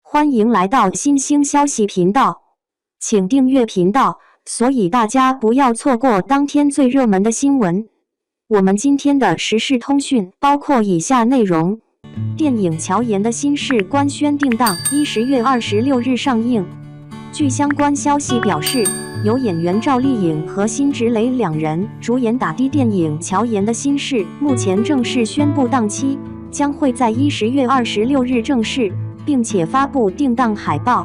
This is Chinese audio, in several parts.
欢迎来到新兴消息频道，请订阅频道，所以大家不要错过当天最热门的新闻。我们今天的时事通讯包括以下内容：电影《乔岩的心事》官宣定档，10月26日上映。据相关消息表示，由演员赵丽颖和辛芷蕾两人主演打的电影《乔岩的心事》目前正式宣布档期，将会在10月26日正式，并且发布定档海报。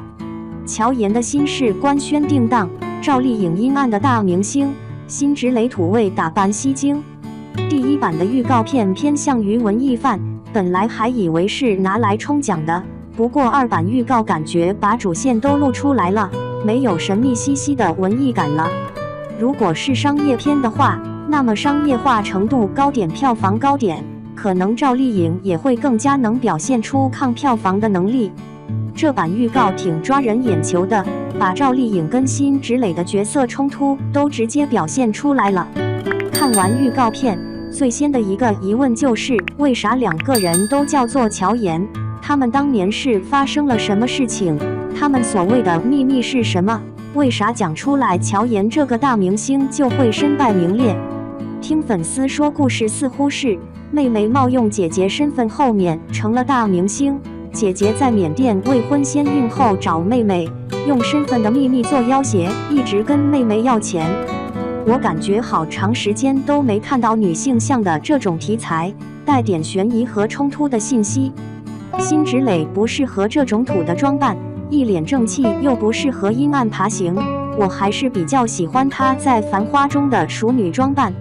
乔岩的心事官宣定档，赵丽颖阴暗的大明星，辛芷蕾土味打扮吸睛。第一版的预告片偏向于文艺范，本来还以为是拿来冲奖的，不过二版预告感觉把主线都露出来了，没有神秘兮兮的文艺感了。如果是商业片的话，那么商业化程度高点，票房高点，可能赵丽颖也会更加能表现出抗票房的能力。这版预告挺抓人眼球的，把赵丽颖跟辛芷蕾的角色冲突都直接表现出来了。看完预告片，最先的一个疑问就是，为啥两个人都叫做乔岩？他们当年是发生了什么事情？他们所谓的秘密是什么？为啥讲出来乔岩这个大明星就会身败名裂？听粉丝说，故事似乎是妹妹冒用姐姐身份，后面成了大明星。姐姐在缅甸未婚先孕后找妹妹，用身份的秘密做要挟，一直跟妹妹要钱。我感觉好长时间都没看到女性向的这种题材，带点悬疑和冲突的信息。辛芷蕾不适合这种土的装扮，一脸正气又不适合阴暗爬行，我还是比较喜欢她在《繁花》中的熟女装扮。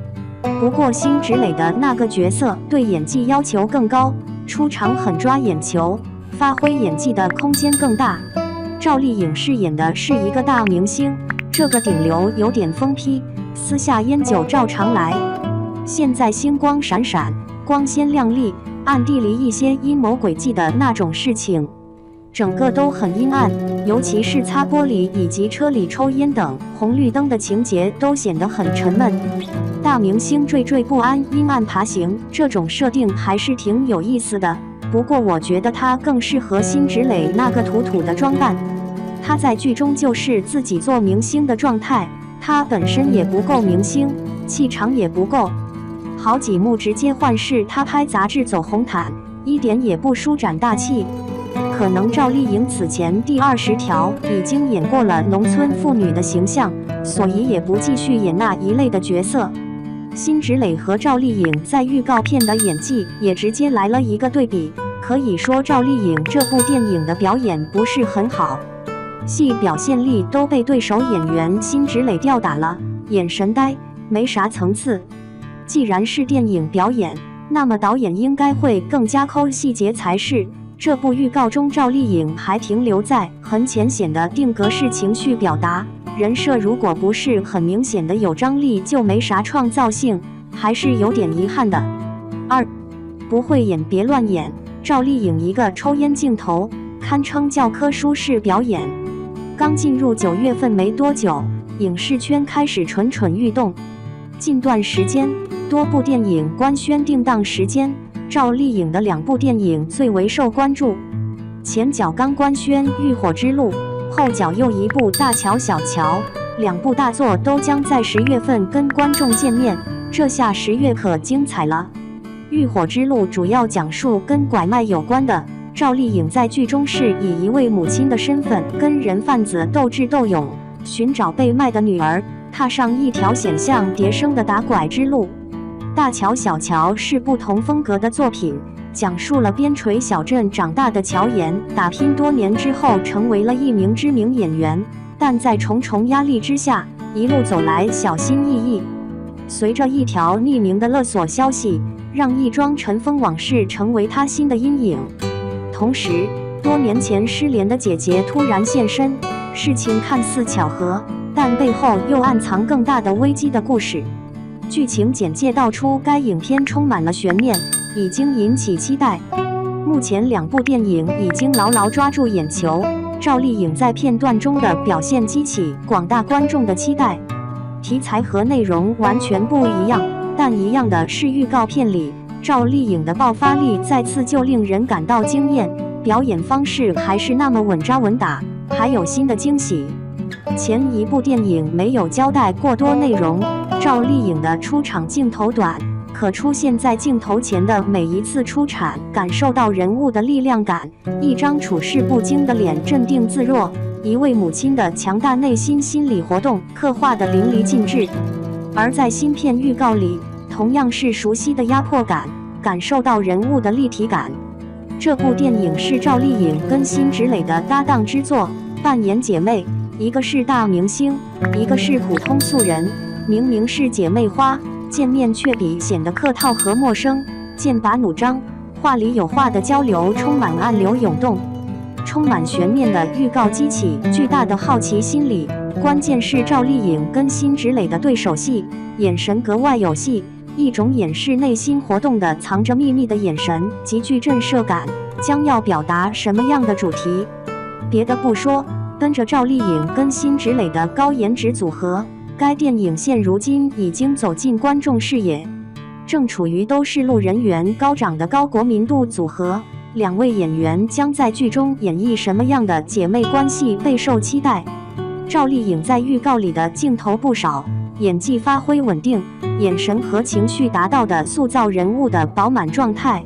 不过辛芷蕾的那个角色对演技要求更高，出场很抓眼球，发挥演技的空间更大。赵丽颖饰演的是一个大明星，这个顶流有点疯批，私下烟酒照常来。现在星光闪闪，光鲜亮丽，暗地里一些阴谋诡计的那种事情，整个都很阴暗，尤其是擦玻璃以及车里抽烟等红绿灯的情节都显得很沉闷。大明星惴惴不安，阴暗爬行，这种设定还是挺有意思的。不过我觉得他更适合辛芷蕾那个土土的装扮，他在剧中就是自己做明星的状态，他本身也不够明星，气场也不够。好几幕直接换是他拍杂志走红毯，一点也不舒展大气。可能赵丽颖此前第20条已经演过了农村妇女的形象，所以也不继续演那一类的角色。辛芷蕾和赵丽颖在预告片的演技也直接来了一个对比，可以说赵丽颖这部电影的表演不是很好，戏表现力都被对手演员辛芷蕾吊打了，眼神呆，没啥层次。既然是电影表演，那么导演应该会更加抠细节才是。这部预告中赵丽颖还停留在很浅显的定格式情绪表达，人设如果不是很明显的有张力，就没啥创造性，还是有点遗憾的。2. 不会演别乱演，赵丽颖一个抽烟镜头，堪称教科书式表演。刚进入9月份没多久，影视圈开始蠢蠢欲动。近段时间，多部电影官宣定档时间，赵丽颖的2部电影最为受关注。前脚刚官宣《浴火之路》，后脚又一部《大乔小乔》，2部大作都将在10月份跟观众见面，这下10月可精彩了。《浴火之路》主要讲述跟拐卖有关的，赵丽颖在剧中是以一位母亲的身份跟人贩子斗智斗勇，寻找被卖的女儿，踏上一条险象迭生的打拐之路。大乔小乔是不同风格的作品，讲述了边陲小镇长大的乔岩打拼多年之后成为了一名知名演员，但在重重压力之下，一路走来小心翼翼。随着一条匿名的勒索消息，让一桩尘封往事成为他新的阴影。同时，多年前失联的姐姐突然现身，事情看似巧合，但背后又暗藏更大的危机的故事。剧情简介道出，该影片充满了悬念，已经引起期待。目前2部电影已经牢牢抓住眼球，赵丽颖在片段中的表现激起广大观众的期待。题材和内容完全不一样，但一样的是预告片里赵丽颖的爆发力再次就令人感到惊艳。表演方式还是那么稳扎稳打，还有新的惊喜。前一部电影没有交代过多内容，赵丽颖的出场镜头短，可出现在镜头前的每一次出场，感受到人物的力量感，一张处事不惊的脸镇定自若，一位母亲的强大内心心理活动刻画得淋漓尽致。而在新片预告里，同样是熟悉的压迫感，感受到人物的立体感。这部电影是赵丽颖跟辛芷蕾的搭档之作，扮演姐妹，一个是大明星，一个是普通素人，明明是姐妹花，见面却比显得客套和陌生，剑拔弩张，话里有话的交流充满暗流涌动。充满悬念的预告激起巨大的好奇心理，关键是赵丽颖跟辛芷蕾的对手戏，眼神格外有戏，一种掩饰内心活动的藏着秘密的眼神，极具震慑感，将要表达什么样的主题？别的不说，跟着赵丽颖跟辛芷蕾的高颜值组合，该电影现如今已经走进观众视野，正处于都市路人缘高涨的高国民度组合。两位演员将在剧中演绎什么样的姐妹关系备受期待。赵丽颖在预告里的镜头不少，演技发挥稳定，眼神和情绪达到的塑造人物的饱满状态。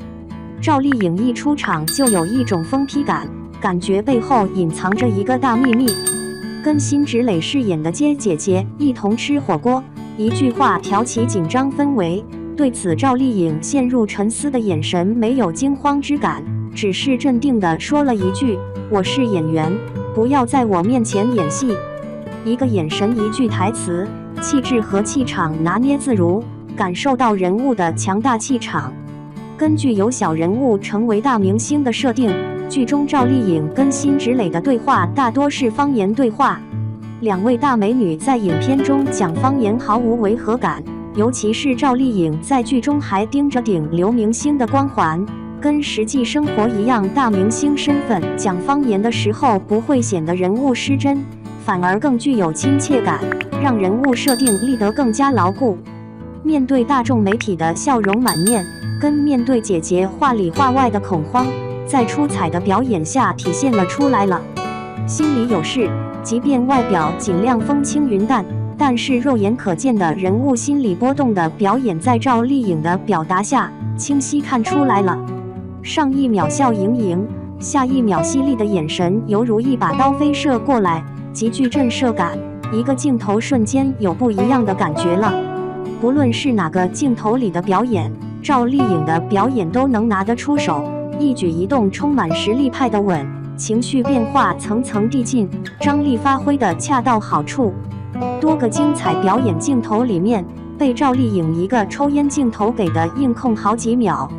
赵丽颖一出场就有一种疯批感，感觉背后隐藏着一个大秘密。跟辛芷蕾饰演的接姐姐一同吃火锅，一句话挑起紧张氛围。对此，赵丽颖陷入沉思的眼神没有惊慌之感，只是镇定地说了一句：“我是演员，不要在我面前演戏。”一个眼神，一句台词，气质和气场拿捏自如，感受到人物的强大气场。根据由小人物成为大明星的设定，剧中赵丽颖跟辛芷蕾的对话大多是方言对话。两位大美女在影片中讲方言毫无违和感。尤其是赵丽颖在剧中还盯着顶流明星的光环，跟实际生活一样大明星身份，讲方言的时候不会显得人物失真，反而更具有亲切感，让人物设定立得更加牢固。面对大众媒体的笑容满面，跟面对姐姐话里话外的恐慌，在出彩的表演下体现了出来了。心里有事，即便外表尽量风轻云淡，但是肉眼可见的人物心理波动的表演，在赵丽颖的表达下清晰看出来了。上一秒笑盈盈，下一秒犀利的眼神犹如一把刀飞射过来，极具震慑感。一个镜头瞬间有不一样的感觉了。不论是哪个镜头里的表演，赵丽颖的表演都能拿得出手，一举一动充满实力派的稳，情绪变化层层递进，张力发挥的恰到好处。多个精彩表演镜头里面，被赵丽颖一个抽烟镜头给的硬控好几秒。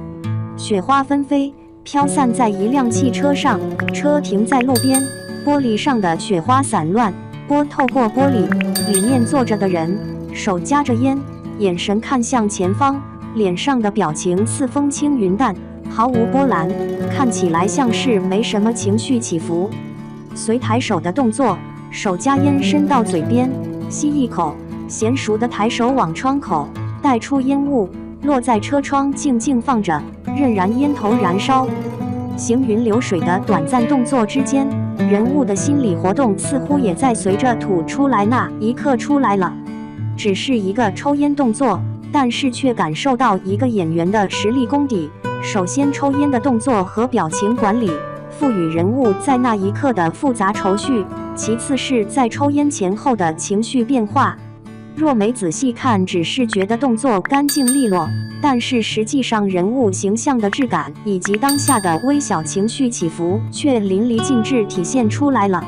雪花纷飞，飘散在一辆汽车上，车停在路边，玻璃上的雪花散乱，波透过玻璃，里面坐着的人手夹着烟，眼神看向前方，脸上的表情似风轻云淡，毫无波澜，看起来像是没什么情绪起伏。随抬手的动作，手夹烟伸到嘴边，吸一口，娴熟的抬手往窗口带出烟雾，落在车窗静静放着，任然烟头燃烧。行云流水的短暂动作之间，人物的心理活动似乎也在随着吐出来那一刻出来了。只是一个抽烟动作，但是却感受到一个演员的实力功底。首先，抽烟的动作和表情管理，赋予人物在那一刻的复杂愁绪。其次是在抽烟前后的情绪变化，若没仔细看，只是觉得动作干净利落，但是实际上人物形象的质感以及当下的微小情绪起伏却淋漓尽致体现出来了。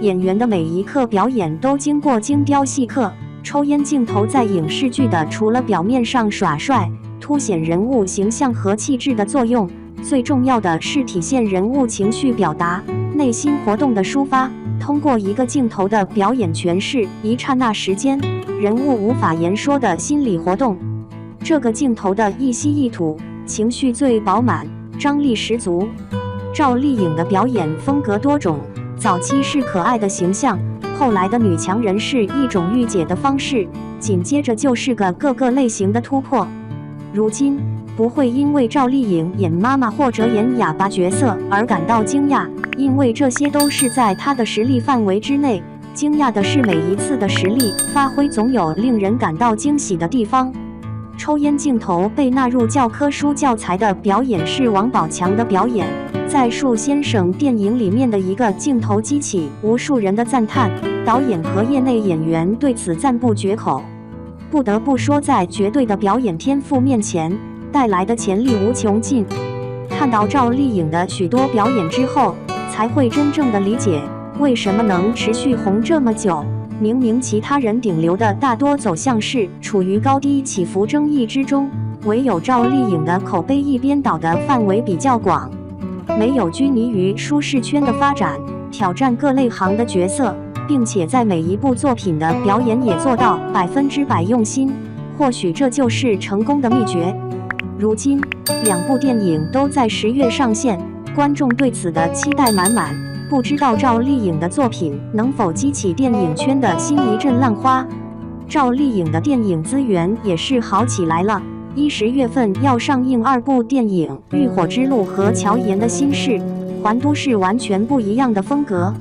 演员的每一刻表演都经过精雕细刻，抽烟镜头在影视剧的除了表面上耍帅，凸显人物形象和气质的作用，最重要的是体现人物情绪表达、内心活动的抒发。通过一个镜头的表演诠释一刹那时间人物无法言说的心理活动。这个镜头的一吸一吐，情绪最饱满，张力十足。赵丽颖的表演风格多种，早期是可爱的形象，后来的女强人是一种御姐的方式，紧接着就是个各个类型的突破。如今不会因为赵丽颖演妈妈或者演哑巴角色而感到惊讶，因为这些都是在她的实力范围之内。惊讶的是每一次的实力发挥总有令人感到惊喜的地方。抽烟镜头被纳入教科书教材的表演是王宝强的表演，在《树先生》电影里面的一个镜头激起无数人的赞叹，导演和业内演员对此赞不绝口。不得不说，在绝对的表演天赋面前，带来的潜力无穷尽。看到赵丽颖的许多表演之后，才会真正的理解为什么能持续红这么久。明明其他人顶流的大多走向是处于高低起伏争议之中，唯有赵丽颖的口碑一边倒的范围比较广，没有拘泥于舒适圈的发展，挑战各类行的角色，并且在每一部作品的表演也做到100%用心。或许这就是成功的秘诀。如今2部电影都在10月上线，观众对此的期待满满。不知道赵丽颖的作品能否激起电影圈的新一阵浪花？赵丽颖的电影资源也是好起来了。10月份要上映2部电影《浴火之路》和《乔岩的心事》，环都是完全不一样的风格。